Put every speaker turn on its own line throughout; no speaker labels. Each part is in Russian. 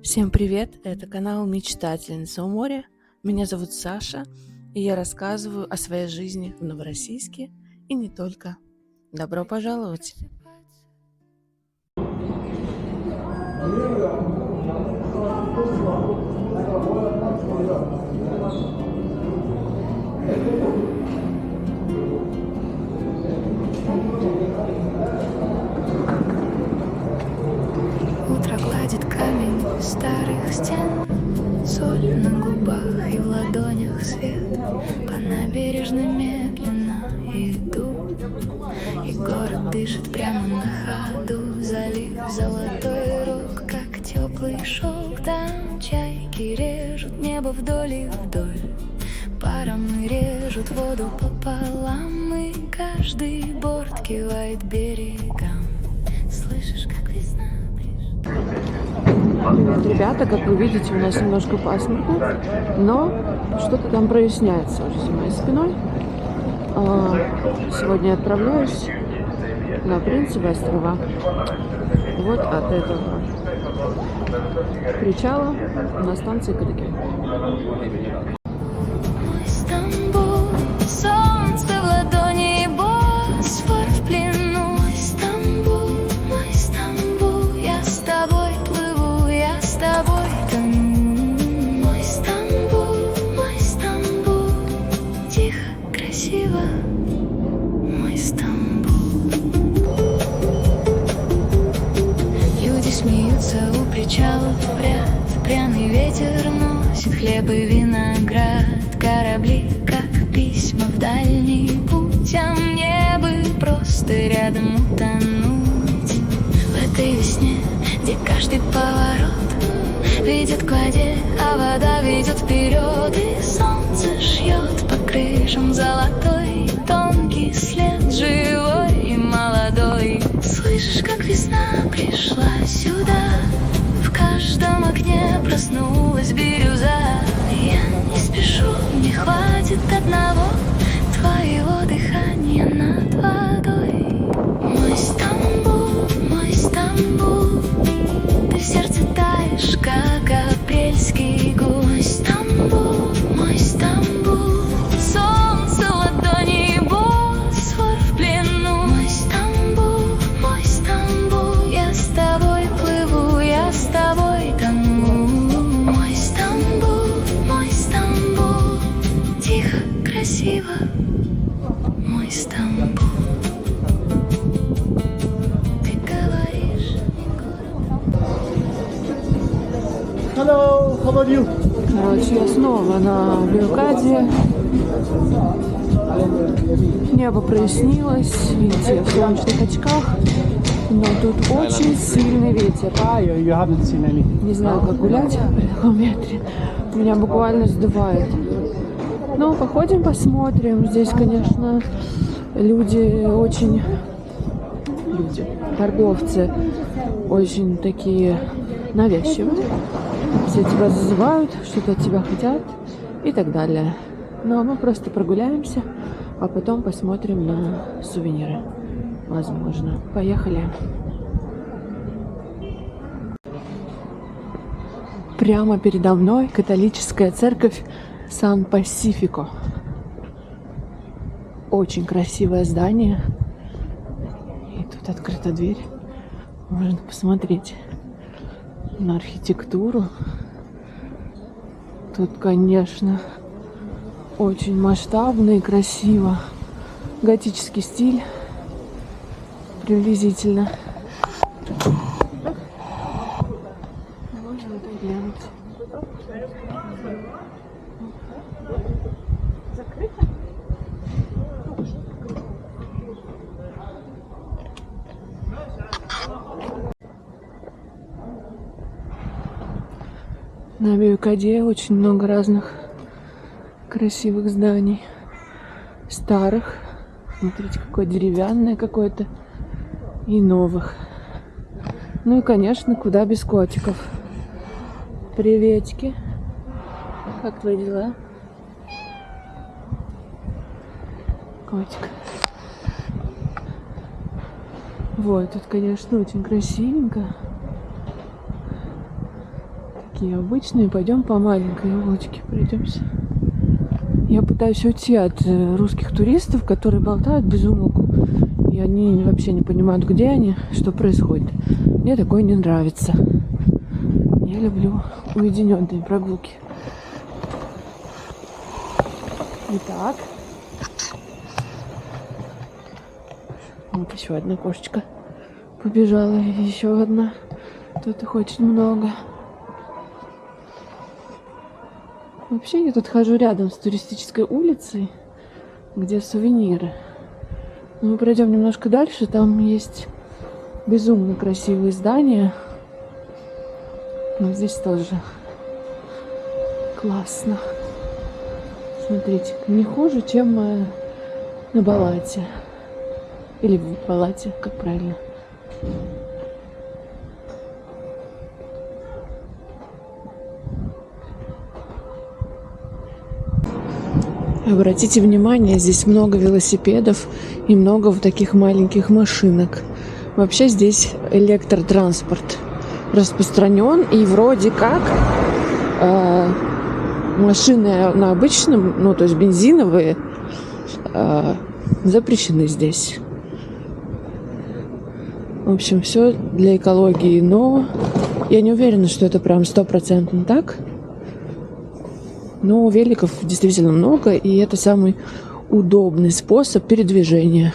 Всем привет! Это канал Мечтательница у моря. Меня зовут Саша, и я рассказываю о своей жизни в Новороссийске и не только. Добро пожаловать!
Утро гладит камень старых стен, соль на губах и в ладонях свет. По набережной медленно иду, и город дышит прямо на ходу. Залив золотой рог, как теплый шелк. Там чайки режут небо вдоль и вдоль, паром режут воду пополам, и каждый борт кивает берегам. Слышишь, как весна?
Привет, ребята! Как вы видите, у нас немножко пасмурно, но что-то там проясняется уже за моей спиной. Сегодня я отправляюсь на Принцевы острова. Вот от этого причала на станции Кадыки.
Мой Стамбул, солнце в ладони, Босфор в плену. Мой Стамбул, я с тобой плыву, я с тобой тону. Мой Стамбул, тихо, красиво, мой Стамбул. Люди смеются у причалов ряд, пряный ветер носит хлеб и виноград. Корабли, как письма в дальний путь, а мне бы просто рядом утонуть. В этой весне, где каждый поворот ведет к воде, а вода ведет вперед, и солнце шьет по крышам золотой тонкий след, живой и молодой. Слышишь, как весна пришла сюда, в каждом окне проснулась бирюза. Я не спешу, мне хватит одного твоего дыхания над водой. Мой Стамбул, ты в сердце таешь, как апрельский гул. Мой Стамбул, солнце в ладони, Босфор в плену. Мой Стамбул, я с тобой плыву, я с тобой тону. Мой Стамбул, тихо, красиво, мой Стамбул. Ты говоришь,
Hello, how are you?
Короче, я снова на Белкаде. Небо прояснилось, видите, я в солнечных очках, но тут очень сильный ветер.
You haven't seen any.
Не знаю, как гулять при таком ветре. Меня буквально сдувает. Ну, походим, посмотрим. Здесь, конечно, торговцы очень такие навязчивые. Все тебя зазывают, что-то от тебя хотят и так далее. Но мы просто прогуляемся, а потом посмотрим на сувениры. Возможно. Поехали. Прямо передо мной католическая церковь Сан-Пасифико. Очень красивое здание. И тут открыта дверь. Можно посмотреть на архитектуру. Тут, конечно, очень масштабно и красиво. Готический стиль приблизительно. Можно это глянуть. На Белкаде очень много разных красивых зданий. Старых. Смотрите, какое деревянное какое-то. И новых. Ну и, конечно, куда без котиков. Приветики. Как твои дела? Котик. Вот, тут, конечно, очень красивенько. такие обычные. Пойдем по маленькой улочке пройдемся. Я пытаюсь уйти от русских туристов, которые болтают без умолку. И они вообще не понимают, где они, что происходит. Мне такое не нравится. Я люблю уединенные прогулки. Итак. Вот еще одна кошечка побежала. И еще одна. Тут их очень много. Вообще я тут хожу рядом с туристической улицей, где сувениры. Мы пройдем немножко дальше, там есть безумно красивые здания. Но здесь тоже классно. Смотрите, не хуже, чем на Балате. Или в Балате, как правильно. Обратите внимание, здесь много велосипедов и много вот таких маленьких машинок. Вообще здесь электротранспорт распространен, и вроде как машины на обычном, ну то есть бензиновые, запрещены здесь. В общем, все для экологии, но я не уверена, что это прям 100% так. Но великов действительно много, и это самый удобный способ передвижения.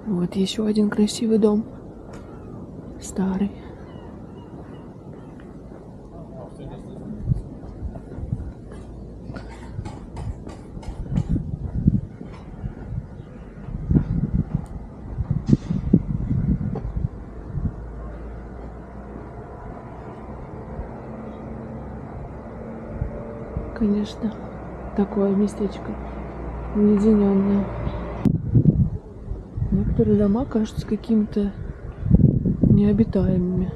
Вот еще один красивый дом. Старый. Конечно, такое местечко уединенное. Некоторые дома кажутся какими-то необитаемыми.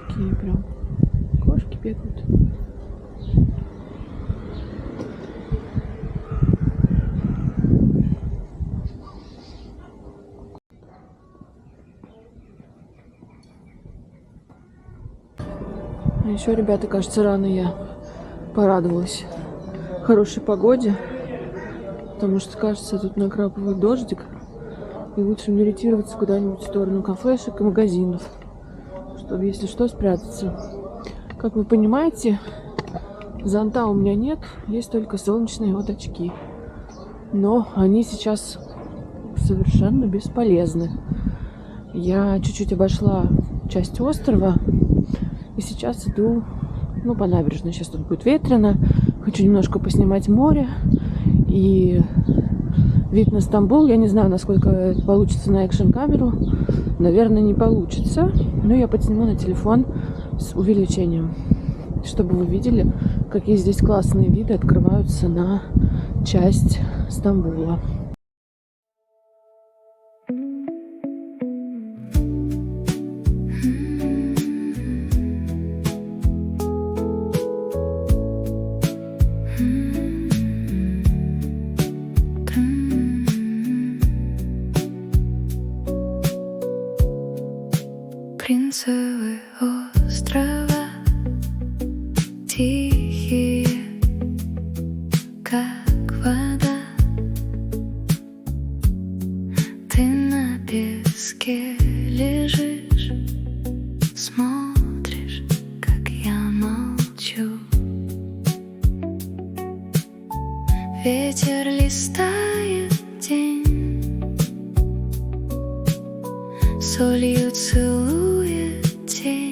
Такие прям кошки бегают. А еще, ребята, кажется, рано я порадовалась хорошей погоде, потому что, кажется, тут накрапывает дождик, и лучше не ориентироваться куда-нибудь в сторону кафешек и магазинов, чтобы, если что, спрятаться. Как вы понимаете, зонта у меня нет, есть только солнечные вот очки, но они сейчас совершенно бесполезны. Я чуть-чуть обошла часть острова, и сейчас иду, по набережной. Сейчас тут будет ветрено. Хочу немножко поснимать море. И вид на Стамбул. Я не знаю, насколько это получится на экшн-камеру. Наверное, не получится. Но я подсниму на телефон с увеличением. Чтобы вы видели, какие здесь классные виды открываются на часть Стамбула.
Принцевы острова, тихие, как вода. Ты на песке лежишь, смотришь, как я молчу. Ветер листает день, солью целует тень.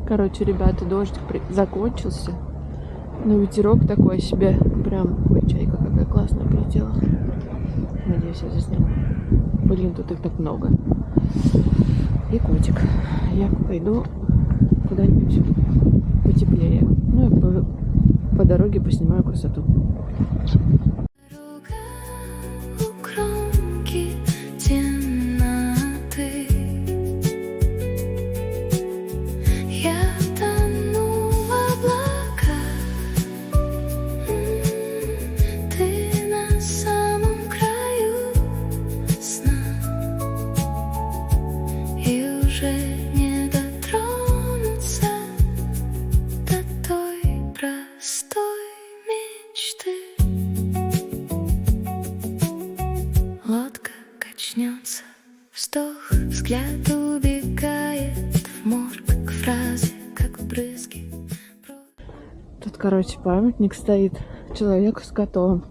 Короче, ребята, дождик закончился. Но ветерок такой себе. Прям, ой, чайка какая классная прилетела. Надеюсь, я засниму. Блин, тут их так много. И котик. Я пойду куда-нибудь потеплее. Ну и по дороге поснимаю красоту.
вздох, взгляд убегает в морг, как фразы, как брызги.
Тут, короче, памятник стоит человеку с котом.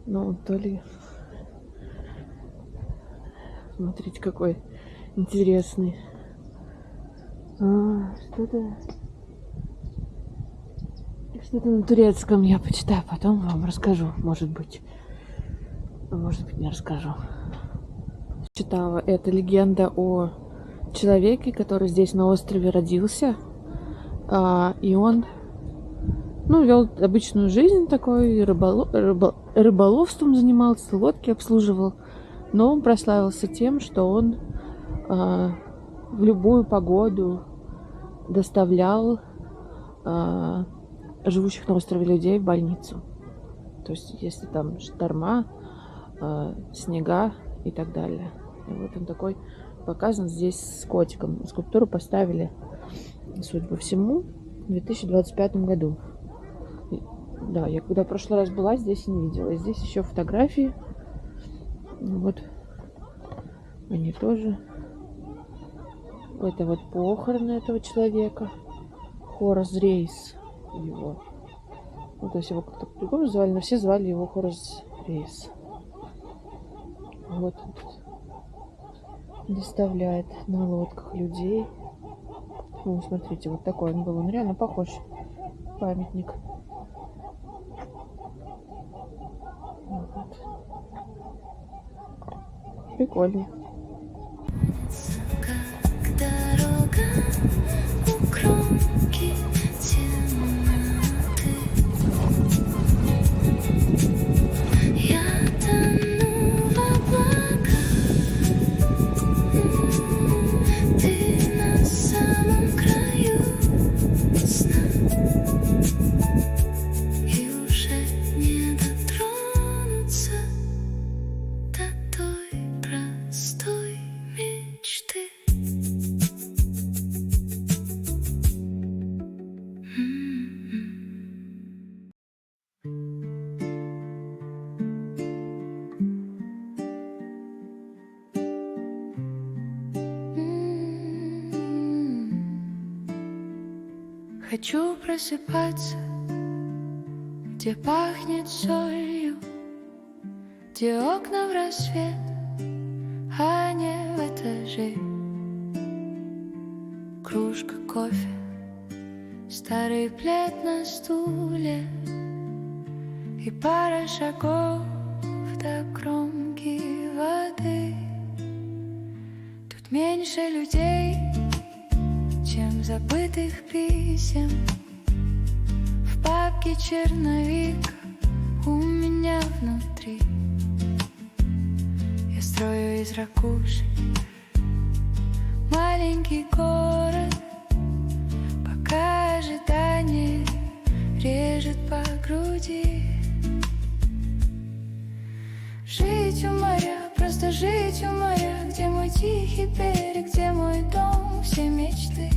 Ну, то ли... Смотрите, какой интересный. Что-то на турецком я почитаю, потом вам расскажу, может быть. Может быть, не расскажу. Читала, это легенда о человеке, который здесь на острове родился. И он, вел обычную жизнь такой, рыболовством занимался, лодки обслуживал. Но он прославился тем, что он в любую погоду доставлял живущих на острове людей в больницу. То есть, если там шторма, снега и так далее. И вот он такой показан здесь с котиком. Скульптуру поставили, судя по всему, в 2025 году. Да, я когда в прошлый раз была, здесь не видела. Здесь еще фотографии. Вот они тоже. Это вот похороны этого человека. Хорас Рейс его. Ну, то есть его как-то по-другому звали, но все звали его Хорас Рейс. Вот он тут доставляет на лодках людей. Ну, смотрите, вот такой он был. Он реально похож. Памятник. Вот. Прикольно.
Как дорога у кромки темноты. Я тону в облаках. Ты на самом краю сна. И уже не дотронуться до той простой мечты. Хочу просыпаться, где пахнет солью, где окна в рассвет, а не в этаже. Кружка кофе, старый плед на стуле и пара шагов до кромки воды. Тут меньше людей, чем забытых писем. В папке черновик у меня внутри. Я строю из ракушек маленький город, пока ожидание режет по груди. Жить у моря, просто жить у моря, где мой тихий берег, где мой дом, все мечты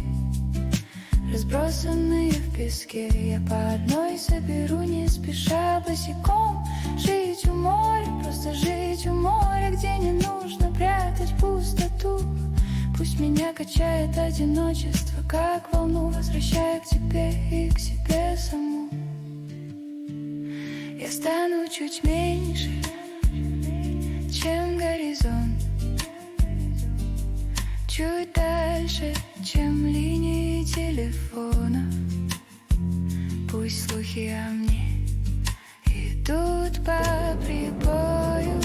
разбросанные в песке. Я по одной соберу не спеша босиком. Жить у моря, просто жить у моря, где не нужно прятать пустоту. Пусть меня качает одиночество, как волну, возвращая к тебе и к себе саму. Я стану чуть меньше, чем горизонт, чуть дальше, чем линии телефона. Пусть слухи о мне идут по прибою,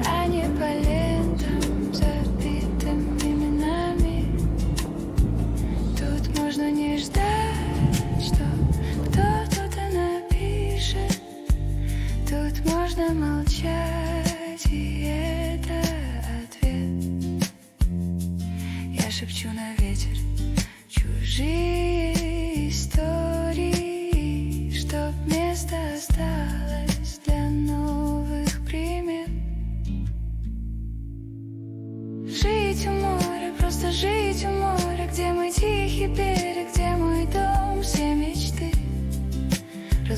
а не по лентам, забитым именами. Тут можно не ждать, что кто-то напишет. Тут можно молчать, и это ответ. Я шепчу на ветер чужие истории, чтоб место осталось для новых примет. Жить у моря, просто жить у моря, где мой тихий берег, где мой дом, все мечты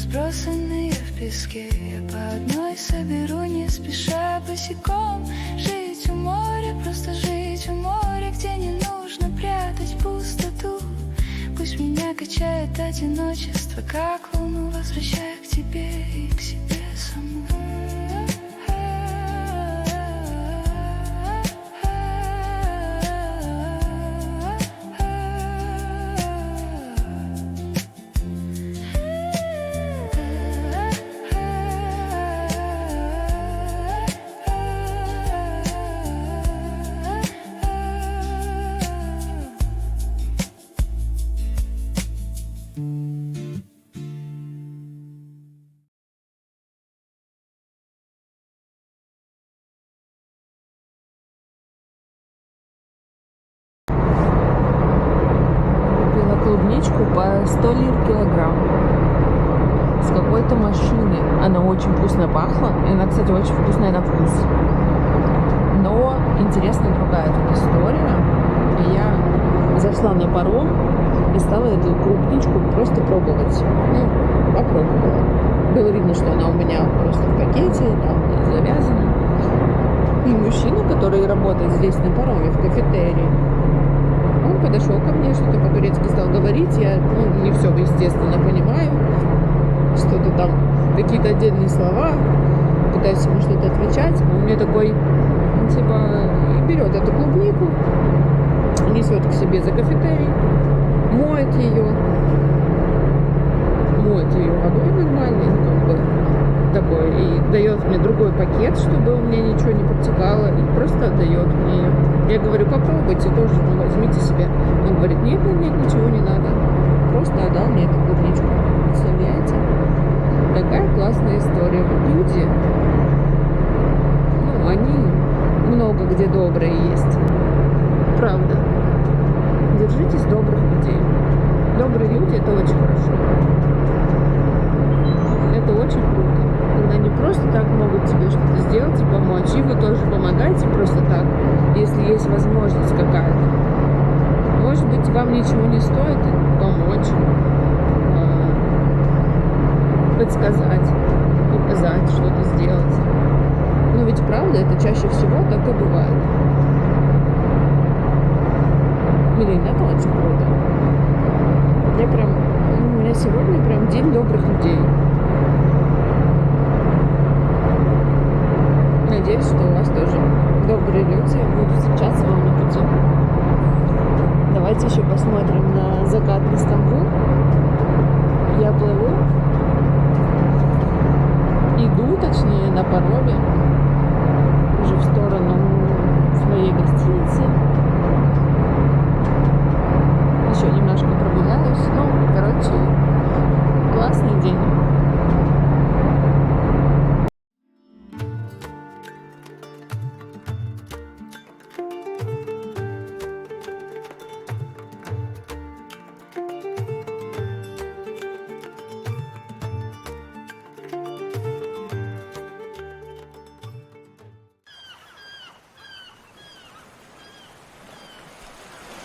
разбросанные в песке. Я по одной соберу, не спеша, босиком. Жить у моря, просто жить у моря, где не нужно прятать пустоту. Пусть меня качает одиночество, как волну, возвращая к тебе и к себе саму.
Клубничку по 100 лир килограмм с какой-то машины. Она очень вкусно пахла, и она, кстати, очень вкусная на вкус. Но интересная другая тут история. Я зашла на паром и стала эту клубничку просто пробовать. Ну, попробовала. Было видно, что она у меня просто в пакете, там завязана. И мужчина, который работает здесь на пароме, в кафетерии, он подошел ко мне, что-то по-турецки стал говорить. Я, не все, естественно, понимаю. Что-то там, какие-то отдельные слова. Пытаюсь ему что-то отвечать. Он мне такой, типа, берет эту клубнику, несет к себе за кафетерий, моет ее водой нормальной, как бы такой, и дает мне другой пакет, чтобы у меня ничего не подтекало, и просто отдает мне ее. Я говорю, попробуйте тоже, возьмите себе. Он говорит, нет, ничего не надо. Просто отдал мне эту клубничку. Представляете? Такая классная история. Люди, они много где добрые есть. Правда. Держитесь добрых людей. Добрые люди — это очень хорошо. Это очень круто. Когда они просто так могут тебе что-то сделать и помочь. И вы тоже помогаете просто так, если есть возможность какая-то. Может быть, вам ничего не стоит помочь, подсказать, указать, что-то сделать. Но ведь правда, это чаще всего так и бывает. Блин, это очень круто. У меня сегодня прям день добрых людей. Надеюсь, что у вас тоже добрые люди будут встречаться вам на пути. Давайте еще посмотрим на закатный Стамбул. Я плыву. Иду, точнее, на пароме уже в сторону